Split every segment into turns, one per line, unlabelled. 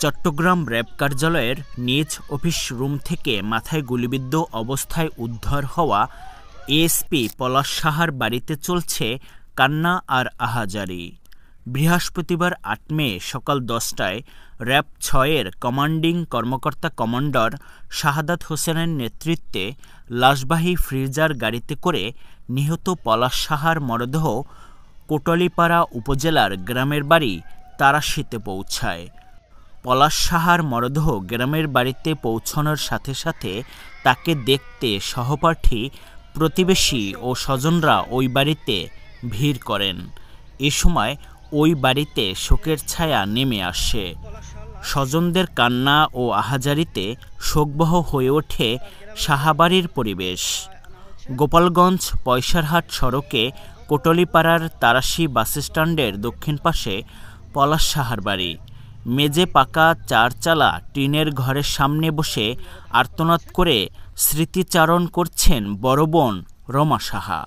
Chittagong RAB কার্যালয়ের নিজ office room থেকে মাথায় গুলিবিদ্ধ অবস্থায় উদ্ধার হওয়া এএসপি পলাশ সাহার বাড়িতে চলছে কান্না আর আহাজারি। বৃহস্পতিবার ৮ মে সকাল ১০টায় র্যাব ৬-এর কমান্ডিং কর্মকর্তা কমান্ডার শাহাদাত হোসেনের নেতৃত্বে লাশবাহী ফ্রিজার গাড়িতে করে নিহত পলাশ সাহার মরদেহ কোটালীপাড়া উপজেলার গ্রামের বাড়ি তারাশীতে পৌঁছায়। পলাশ সাহার মরদেহ গ্রামের বাড়িতে পৌঁছানোর সাথে সাথে তাকে দেখতে সহপাঠী, প্রতিবেশী ও স্বজনরা ওই বাড়িতে ভিড় করেন। এ সময় ওই বাড়িতে শোকের ছায়া নেমে আসে। স্বজনদের কান্না ও আহাজারিতে শোকবহ হয়ে ওঠে সাহাবাড়ির পরিবেশ। গোপালগঞ্জ পয়সারহাট সড়কে কোটালীপাড়ার তারাশী বাসস্ট্যান্ডের দক্ষিণ পাশে পলাশ সাহার বাড়ি। মেঝে পাকা 4 চালা টিনের ঘরের সামনে বসে আর্তনাদ করে স্মৃতিচারণ করছেন বড় বোন রমা সাহা।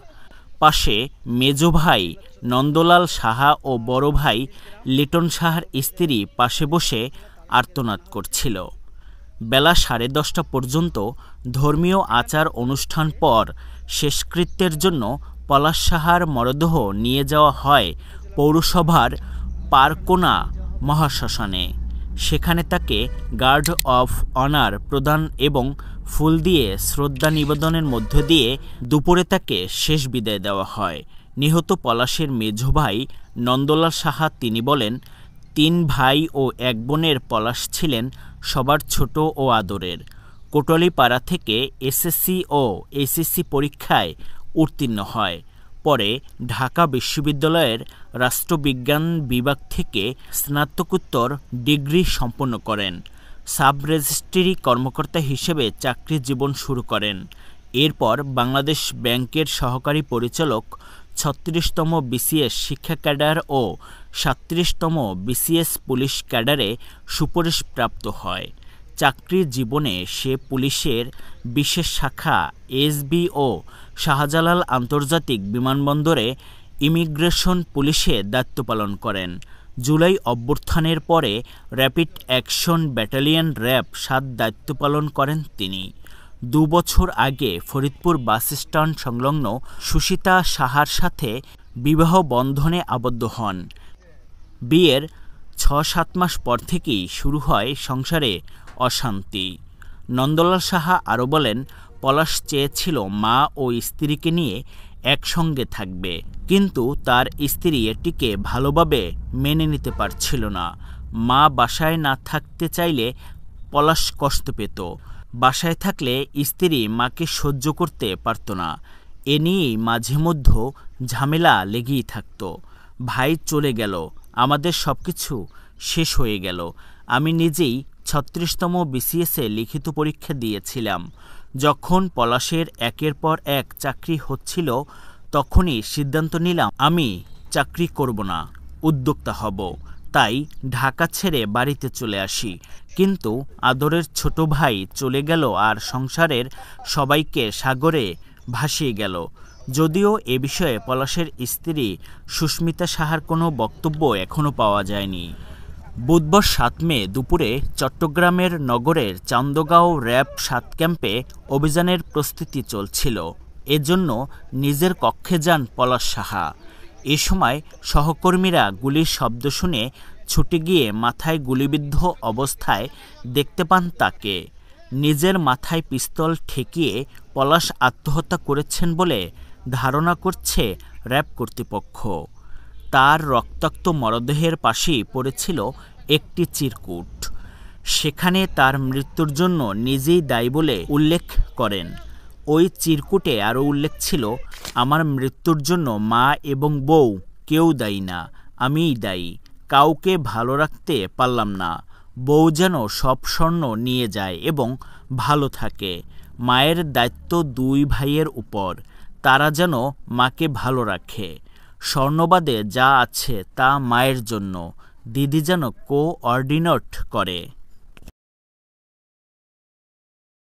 পাশে মেজো ভাই নন্দলাল সাহা ও বড় ভাই লিটন সাহার স্ত্রী পাশে বসে আর্তনাদ করছিল। বেলা 10:30 পর্যন্ত ধর্মীয় আচার অনুষ্ঠান পর শেষকৃত্যের জন্য পলাশ সাহার মরদেহ নিয়ে যাওয়া হয় পৌরসভার পারকোনা মহাশ্মশানে। সেখানে তাকে গার্ড অফ অনার প্রদান এবং ফুল দিয়ে শ্রদ্ধা নিবেদনের মধ্য দিয়ে দুপুরে তাকে শেষ বিদায় দেওয়া হয়। নিহত পলাশের মেজো ভাই নন্দলাল সাহা তিনি বলেন, 3 ভাই ও 1 বোনের পলাশ ছিলেন সবার ছোট ও আদরের। কোটালীপাড়া থেকে এসএসসি ও এইচএসসি পরীক্ষায় উত্তীর্ণ হয়। পরে ঢাকা বিশ্ববিদ্যালয়ের রাষ্ট্রবিজ্ঞান বিভাগ থেকে স্নাতকোত্তর ডিগ্রি সম্পন্ন করেন। সাব রেজিস্ট্রি কর্মকর্তা হিসেবে চাকরি জীবন শুরু করেন। এরপর বাংলাদেশ ব্যাংকের সহকারী পরিচালক, 36তম বিসিএস শিক্ষা ক্যাডার ও 37তম বিসিএস পুলিশ ক্যাডারে সুপারিশপ্রাপ্ত হয়। চাকরি জীবনে সে পুলিশের বিশেষ শাখা এসবি ও শাহজালাল আন্তর্জাতিক বিমানবন্দরে ইমিগ্রেশন পুলিশে দায়িত্ব পালন করেন। জুলাই অভ্যুত্থানের পরে র্যাপিড অ্যাকশন ব্যাটালিয়ন র্যাব 7 দায়িত্ব পালন করেন তিনি। 2 বছর আগে ফরিদপুর বাসস্ট্যান্ড সংলগ্ন সুশীতা সাহার সাথে বিবাহ বন্ধনে আবদ্ধ হন। বিয়ের 6-7 মাস পর থেকেই শুরু হয় সংসারে অশান্তি। নন্দলাল সাহা আরও বলেন, পলাশ চেয়েছিল মা ও স্ত্রীকে নিয়ে একসঙ্গে থাকবে, কিন্তু তার স্ত্রী এটিকে ভালোভাবে মেনে নিতে পারছিল না। মা বাসায় না থাকতে চাইলে পলাশ কষ্ট পেত। বাসায় থাকলে স্ত্রী মাকে সহ্য করতে পারত না। এ নিয়েই মাঝে মধ্যে ঝামেলা লেগেই থাকত। ভাই চলে গেল, আমাদের সবকিছু শেষ হয়ে গেল। আমি নিজেই 36তম বিসিএসে লিখিত পরীক্ষা দিয়েছিলাম। যখন পলাশের একের পর এক চাকরি হচ্ছিল, তখনই সিদ্ধান্ত নিলাম আমি চাকরি করব না, উদ্যোক্তা হব। তাই ঢাকা ছেড়ে বাড়িতে চলে আসি। কিন্তু আদরের ছোট ভাই চলে গেল আর সংসারের সবাইকে সাগরে ভাসিয়ে গেল। যদিও এ বিষয়ে পলাশের স্ত্রী সুস্মিতা সাহার কোনো বক্তব্য এখনও পাওয়া যায়নি। বুধবার 7 মে দুপুরে চট্টগ্রামের নগরের চান্দগাঁও র্যাব 7 ক্যাম্পে অভিযানের প্রস্তুতি চলছিল। এজন্য নিজের কক্ষে যান পলাশ সাহা। এ সময় সহকর্মীরা গুলির শব্দ শুনে ছুটে গিয়ে মাথায় গুলিবিদ্ধ অবস্থায় দেখতে পান তাকে। নিজের মাথায় পিস্তল ঠেকিয়ে পলাশ আত্মহত্যা করেছেন বলে ধারণা করছে র্যাব কর্তৃপক্ষ। তার রক্তাক্ত মরদেহের পাশেই পড়েছিল একটি চিরকুট। সেখানে তার মৃত্যুর জন্য নিজেই দায়ী বলে উল্লেখ করেন। ওই চিরকুটে আরও উল্লেখ ছিল, আমার মৃত্যুর জন্য মা এবং বউ কেউ দায়ী না, আমিই দায়ী। কাউকে ভালো রাখতে পারলাম না। বউ যেন সব স্বর্ণ নিয়ে যায় এবং ভালো থাকে। মায়ের দায়িত্ব 2 ভাইয়ের উপর, তারা যেন মাকে ভালো রাখে। স্বর্ণবাদে যা আছে তা মায়ের জন্য, দিদি যেন কোঅর্ডিনেট করে।